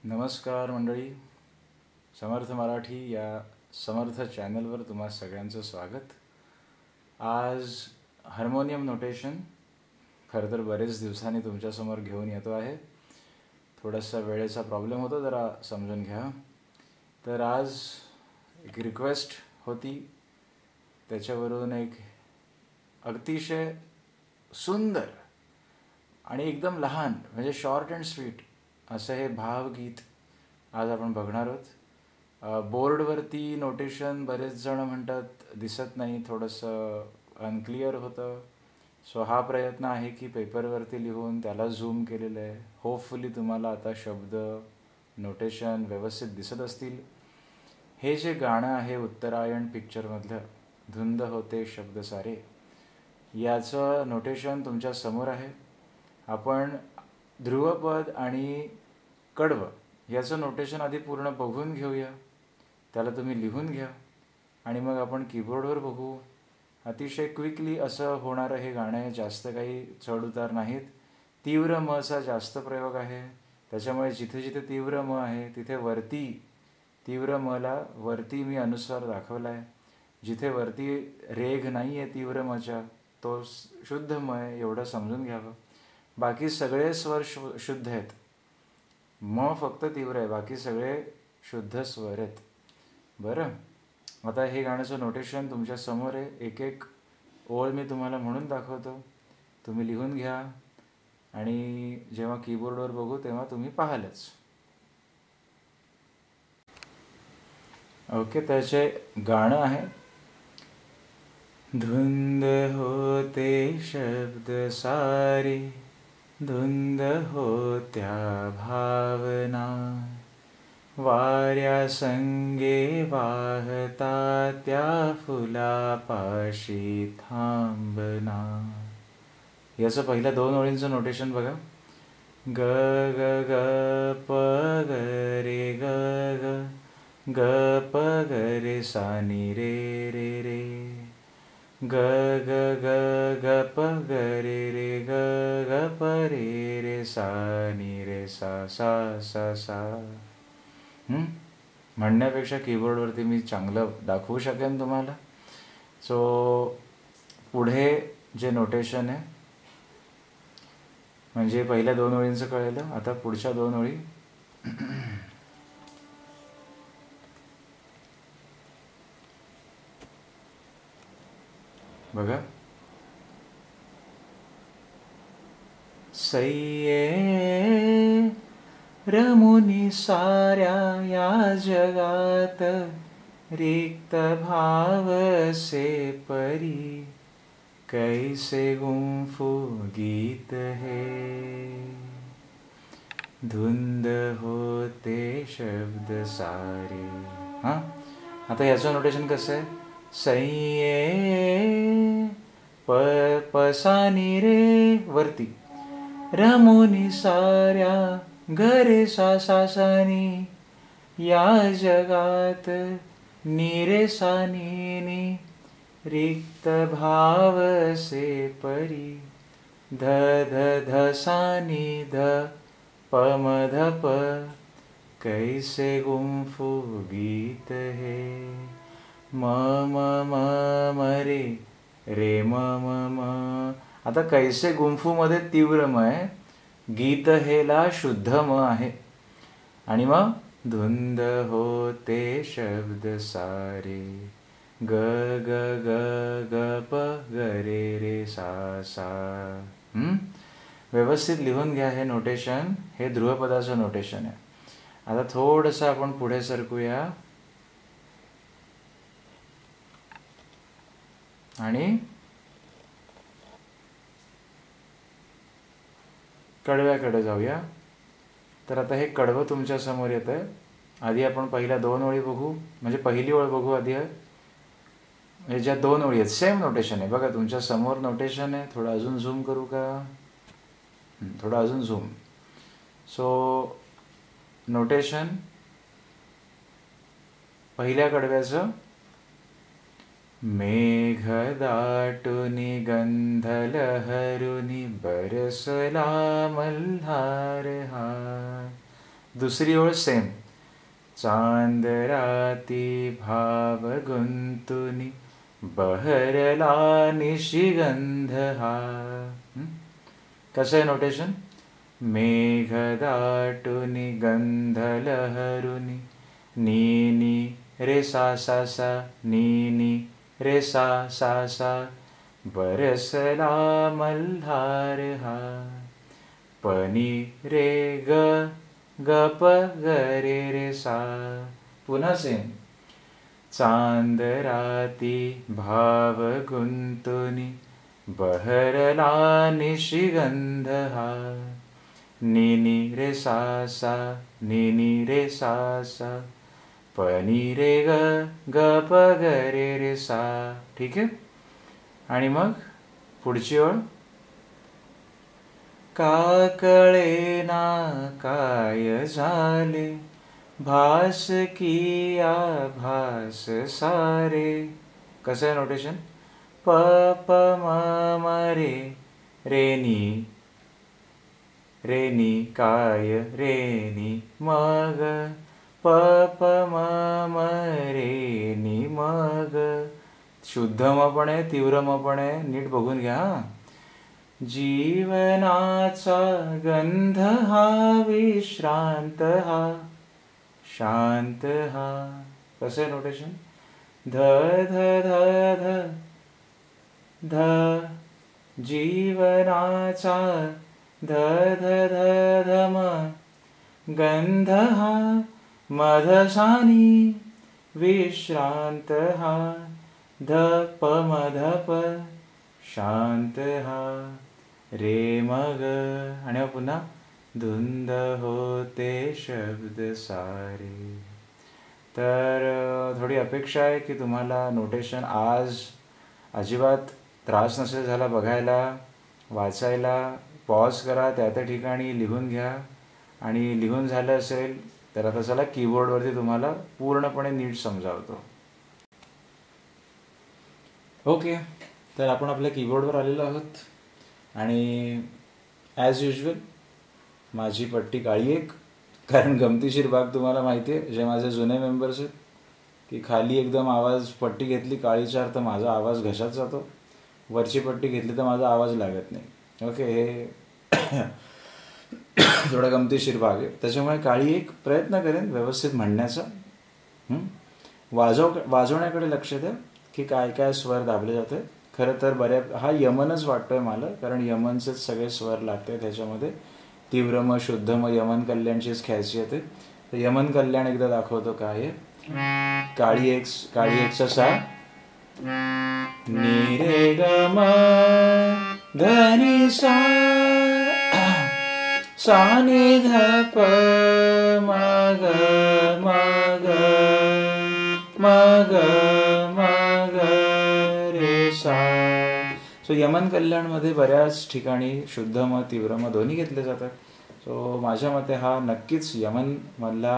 नमस्कार मंडळी. समर्थ मराठी या समर्थ चॅनलवर तुम्हा सगळ्यांचं स्वागत. आज हार्मोनियम नोटेशन खरं तर बरेच दिवसांनी तुमच्यासमोर घेऊन येतो आहे. थोडासा वेळेचा प्रॉब्लेम होतो, जरा समजून घ्या. तर आज एक रिक्वेस्ट होती, त्याच्यावरून एक अतिशय सुंदर आणि एकदम लहान म्हणजे शॉर्ट अँड स्वीट असं हे भावगीत आज आपण बघणार आहोत. बोर्डवरती नोटेशन बरेच जण म्हणतात दिसत नाही, थोडंसं अनक्लिअर होतं. सो हा प्रयत्न आहे की पेपरवरती लिहून त्याला झूम केलेलं आहे. होपफुली तुम्हाला आता शब्द नोटेशन व्यवस्थित दिसत असतील. हे जे गाणं आहे उत्तरायण पिक्चरमधलं धुंद होते शब्द सारे, याचं नोटेशन तुमच्या समोर आहे. आपण ध्रुवपद आणि कडवं याचं नोटेशन आधी पूर्ण बघून घेऊया. त्याला तुम्ही लिहून घ्या आणि मग आपण कीबोर्डवर बघू. अतिशय क्विकली असं होणारं हे गाणं आहे. जास्त काही चढउतार नाहीत. तीव्र मचा जास्त प्रयोग आहे, त्याच्यामुळे जिथे जिथे तीव्र म आहे तिथे वरती तीव्र मला वरती मी अनुस्वार दाखवला आहे. जिथे वरती रेघ नाही आहे तीव्र मच्या, तो शुद्ध म आहे, एवढं समजून घ्यावं. बाकी सगळे स्वर शुद्ध आहेत. म फक्त तीव्र आहे, बाकी सगळे शुद्ध स्वर आहेत. बरं, आता हे गाण्याचं नोटेशन तुमच्या समोर आहे. एक एक ओळ मी तुम्हाला म्हणून दाखवतो, तुम्ही लिहून घ्या आणि जेव्हा कीबोर्डवर बघू तेव्हा तुम्ही पाहालच. ओके, त्याचे गाणं आहे. धुंद होते शब्द सारे, धुंद होत्या भावना, वाऱ्या संगे वाहता त्या फुलापाशी थांबना. याचं पहिल्या दोन ओळींचं नोटेशन बघा. ग ग ग प ग रे ग ग ग प ग रे सा नी रे रे रे ग ग ग ग प ग रे रे ग ग प रे रे सा नी रे सा सा सा सा. म्हणण्यापेक्षा कीबोर्डवरती मी चांगलं दाखवू शकेन तुम्हाला. सो पुढे जे नोटेशन आहे म्हणजे पहिल्या दोन ओळींचं कळलं. आता पुढच्या दोन ओळी बघा. सय्ये रमुनी साऱ्या या जगात, रिक्त भाव से परी, कैसे गुंफू गीत है, धुंद होते शब्द सारे. हां, आता याचं नोटेशन कसं आहे. सय्ये प प सा नी रे वरती, रमुनी साऱ्या घरे सा सा सा नी, या जगात नी रे सा नी नी, रिक्त भाव से परी, ध ध ध सा नी ध प म ध प, कैसे गुंफू गीत है, म म म म रे रे म म म. आता कैसे गुंफू मध्ये तीव्र म आहे, गीत हेला शुद्ध म आहे. आणि मग धुंद होते शब्द सारे, ग ग ग ग प ग रे रे सा सा. व्यवस्थित लिहून घ्या हे नोटेशन. हे ध्रुवपदाचं नोटेशन आहे. आता थोडंसं आपण पुढे सरकूया आणि कडव्याकडे जाऊया. तर आता हे कडवं तुमच्या समोर येतं आहे. आधी आपण पहिल्या दोन ओळी बघू, म्हणजे पहिली ओळ बघू आधी. म्हणजे ज्या दोन ओळी आहेत सेम नोटेशन आहे. बघा तुमच्या समोर नोटेशन आहे. थोडं अजून झूम करू का? थोडं अजून झूम. सो नोटेशन पहिल्या कडव्याचं. मेघ दाटुनी गंध लहरुनी बरसला मल्हार हा, दुसरी ओळ सेम. चांद राती भाव गुंतुनी बहरला निशिगंध हा. कसं आहे नोटेशन? मेघ दाटुनी गंध लहरुनी नी नी रे सा सा सा नी नी रे सा सा सा बरसला मल्हार हा. पनी रे ग ग प ग रे रे सा. पुन्हा सेम. चांद राती भाव गुंतुनी बहरला निशिगंध हा. नी नी रे सा सा नी नी रे सा सा पनी रे ग ग प ग रे रे सा. ठीक आहे. आणि मग पुढची ओळ. का कळेना काय झाले भास किया भास सारे. कसं आहे नोटेशन? प प म म रे रे नी रे नी काय रे नी मग प प म म रे नी मग. शुद्ध म पण आहे, तीव्र म पण आहे, नीट बघून घ्या. जीवनाचा गंध हा विश्रांत हा शांत हा. कसं आहे नोटेशन? ध ध ध ध ध जीवनाचा ध ध ध ध म गंध हा मधसानी विश्रांत हा ध प म ध प शांत हा रे मग. आणि पुन्हा धुंद होते शब्द सारे. तर थोडी अपेक्षा आहे की तुम्हाला नोटेशन आज अजिबात त्रास नसेल झाला बघायला, वाचायला. पॉज करा, त्या त्या ठिकाणी लिहून घ्या. आणि लिहून झालं असेल तर आता चला कीबोर्डवरती तुम्हाला पूर्णपणे नीट समजावतो. ओके, तर आपण आपल्या कीबोर्डवर आलेलो आहोत. आणि ॲज युजल माझी पट्टी काळी एक, कारण गमतीशीर भाग तुम्हाला माहिती आहे, जे माझे जुने मेंबर्स आहेत की खाली एकदम आवाज पट्टी घेतली काळी 4 तर माझा आवाज घशात जातो, वरची पट्टी घेतली तर माझा आवाज लागत नाही. ओके, हे थोडा गमतीशीर भाग आहे. त्याच्यामुळे काळी एक प्रयत्न करेन व्यवस्थित म्हणण्याचा. वाजवण्याकडे लक्ष द्या की काय काय स्वर दाबले जाते. खरं तर हा यमनच वाटतोय मला, कारण यमनचेच सगळे स्वर लागते त्याच्यामध्ये. तीव्रम शुद्धम यमन कल्याणचीच खासियत आहे. तर यमन कल्याण एकदा दाखवतो काय आहे. काळी एकचा सा नी रे ग म धनी सा सा नी ध प म ग म ग म ग म ग रे सा. सो यमन कल्याणमध्ये बऱ्याच ठिकाणी शुद्धम तीव्रम दोन्ही घेतले जातात. सो माझ्या मते हा नक्कीच यमन मधला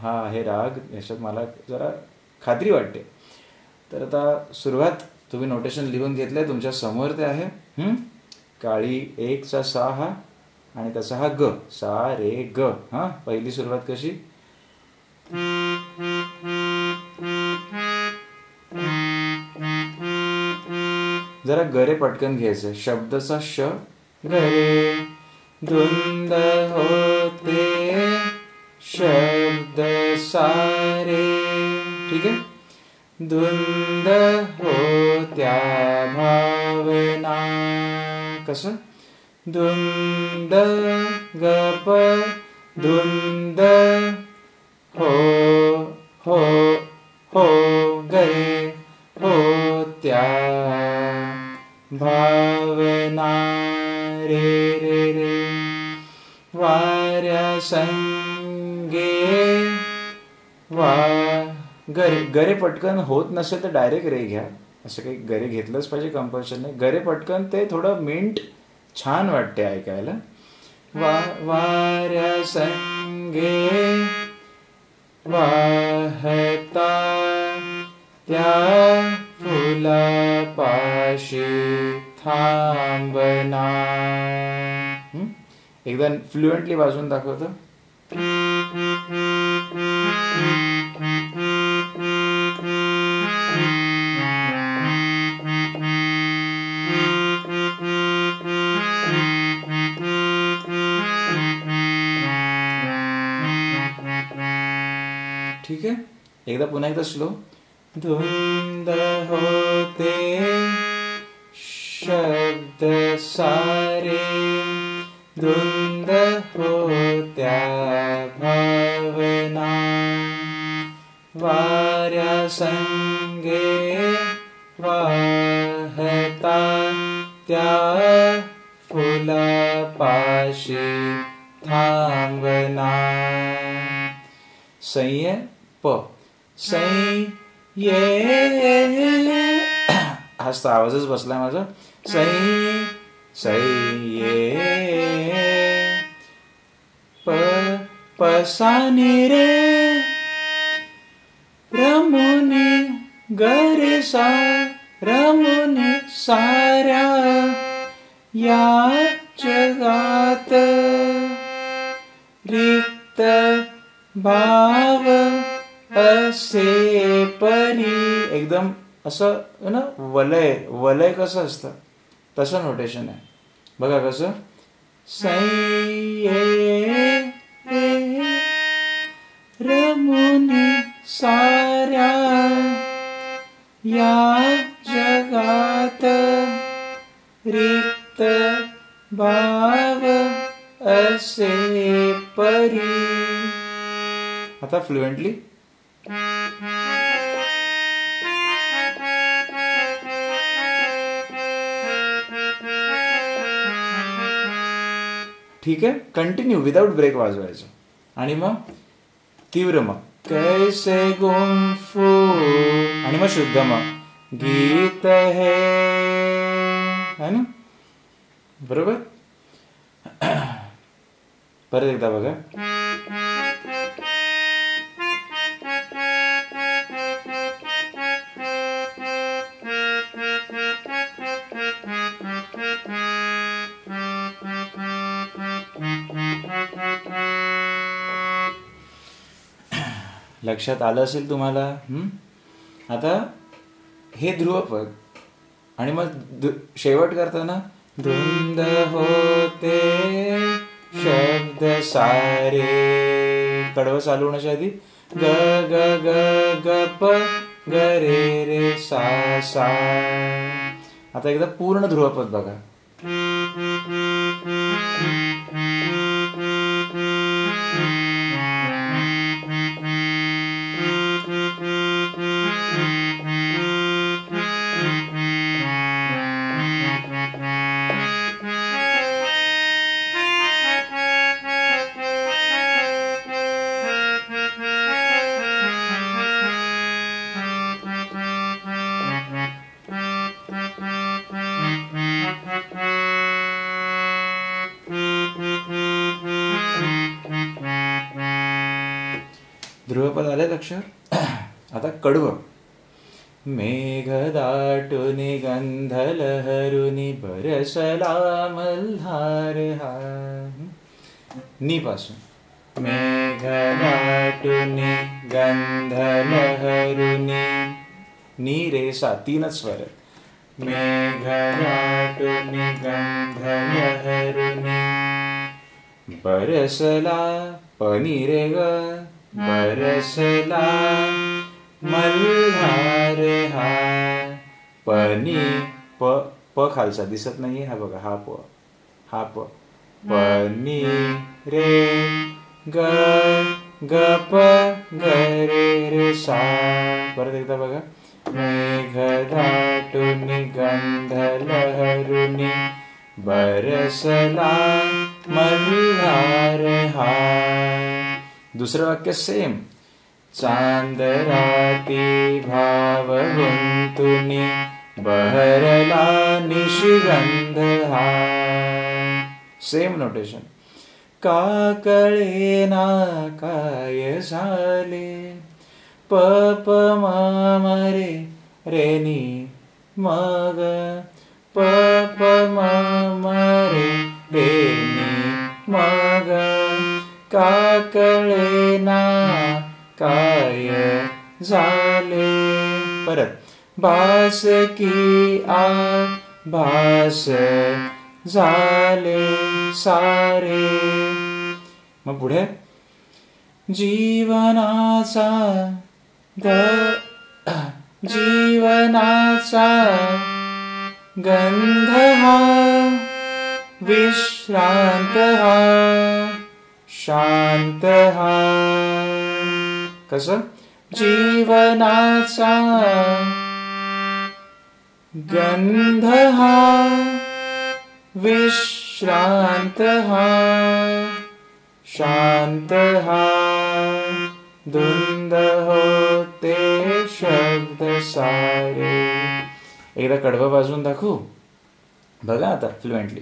हा आहे राग, याच्यात मला जरा खात्री वाटते. तर आता सुरुवात. तुम्ही नोटेशन लिहून घेतलंय, तुमच्या समोर ते आहे. काळी एकचा सा हा आणि त्याचा हा ग, सा रे ग. हा, पहिली सुरुवात कशी. जरा गरे पटकन घ्यायचं. शब्दचा श गरे, धुंद होते शब्द सारे. ठीक आहे. धुंद होत्या भावना. कसं. धुंद गप धुंद हो हो हो गरे होत्या भावना रे रे रे. वाऱ्या संगे वा गरे पटकन होत नसेल तर डायरेक्ट रे घ्या. असं काही गरे घेतलंच पाहिजे कंपल्शन नाही. गरे पटकन ते थोडं मिंट छान वाटते ऐकायला. वाऱ्या संगे वाहता त्या फुला पाशी थांबना. एकदा फ्लुएंटली वाजवून दाखवतो. ठीक आहे. एकदा पुन्हा एकदा स्लो. धुंद होते शब्द सारे, धुंद होत्या भावना, वाऱ्या संगे वाहता त्या फुलापाशी थांबना. संय प, संये, हाच तर आवाजच बसलाय माझा. संये प, पसानी रे, रमुनी गरे सा, रमुनी साऱ्या या जगात रिक्त भाव असे परी. एकदम असं ना वलय, वलय कसं असतं तसं नोटेशन आहे बघा कसं. संये रमुनी साऱ्या या जगात रिक्त भाव असे परी. आता फ्लुएंटली. ठीक आहे. कंटिन्यू विदाउट ब्रेक वाजवायचं. आणि मग तीव्र म, कैसे गुंफू, आणि मग शुद्ध म, गीत है ना, बरोबर. परत एकदा बघा. लक्षात आलं असेल तुम्हाला. आता हे ध्रुवपद आणि मग शेवट करताना धुंद होते शब्द सारे, कडवं चालू होण्याच्या आधी ग ग ग ग प ग रे रे सा सा. आता एकदा पूर्ण ध्रुवपद बघा. ध्रुवपद आले लक्षात. आता कडवं. मेघ दाटुनी गंध लहरुनी बरसला मल्हार हा. नी पासून मेघ दाटुनी गंध लहरुनी, नी रे सा तीनच स्वर. मेघ दाटुनी गंध लहरुनी बरसला पनी रे ग, बरसला मल्हार हा. पनी प, प खालचा दिसत नाही, हा बघा हा प, हा प. पनी रे ग ग प ग रे रे सा. परत एकदा बघा. मेघ दाटुनी गंध लहरुनी बरसला मल्हार हा. दुसरं वाक्य सेम. चांद राती भाव गुंतुनी बहरला निशिगंध हा. Same notation. का कळेना काय झाले, प प म रे रे नी मग, प प म रे रे नी मग. का कळेना काय झाले. परत. भास की आ भास झाले सारे. मग पुढे जीवनाचा जीवनाचा गंध हा विश्रांत हा शांत हा. कसं? जीवनाचा गंध हा विश्रांत हा शांत हा. धुंद होते शब्द सारे. एकदा कडवं वाजवून दाखवू बघा आता फ्लुएंटली.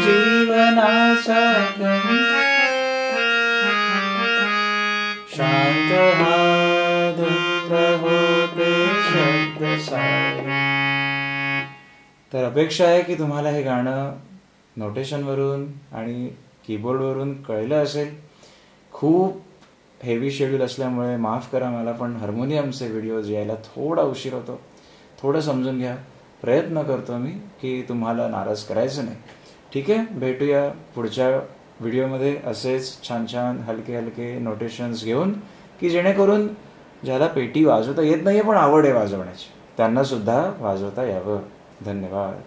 जीवनाचा शांत हा धुंद होते शब्द सारे. तर अपेक्षा आहे की तुम्हाला हे गाणं नोटेशनवरून आणि कीबोर्डवरून कळलं असेल. खूप हेवी शेड्यूल असल्यामुळे माफ करा मला, पण हार्मोनियमचे व्हिडिओज यायला थोडा उशीर होतो. थोडं समजून घ्या. प्रयत्न करतो मी की तुम्हाला नाराज करायचं नाही. ठीक आहे, भेटूया पुढच्या व्हिडिओमध्ये असेच छान छान हलके हलके नोटेशन्स घेऊन, की जेणेकरून ज्याला पेटी वाजवता येत नाही आहे पण आवड आहे वाजवण्याची त्यांनासुद्धा वाजवता यावं. धन्यवाद.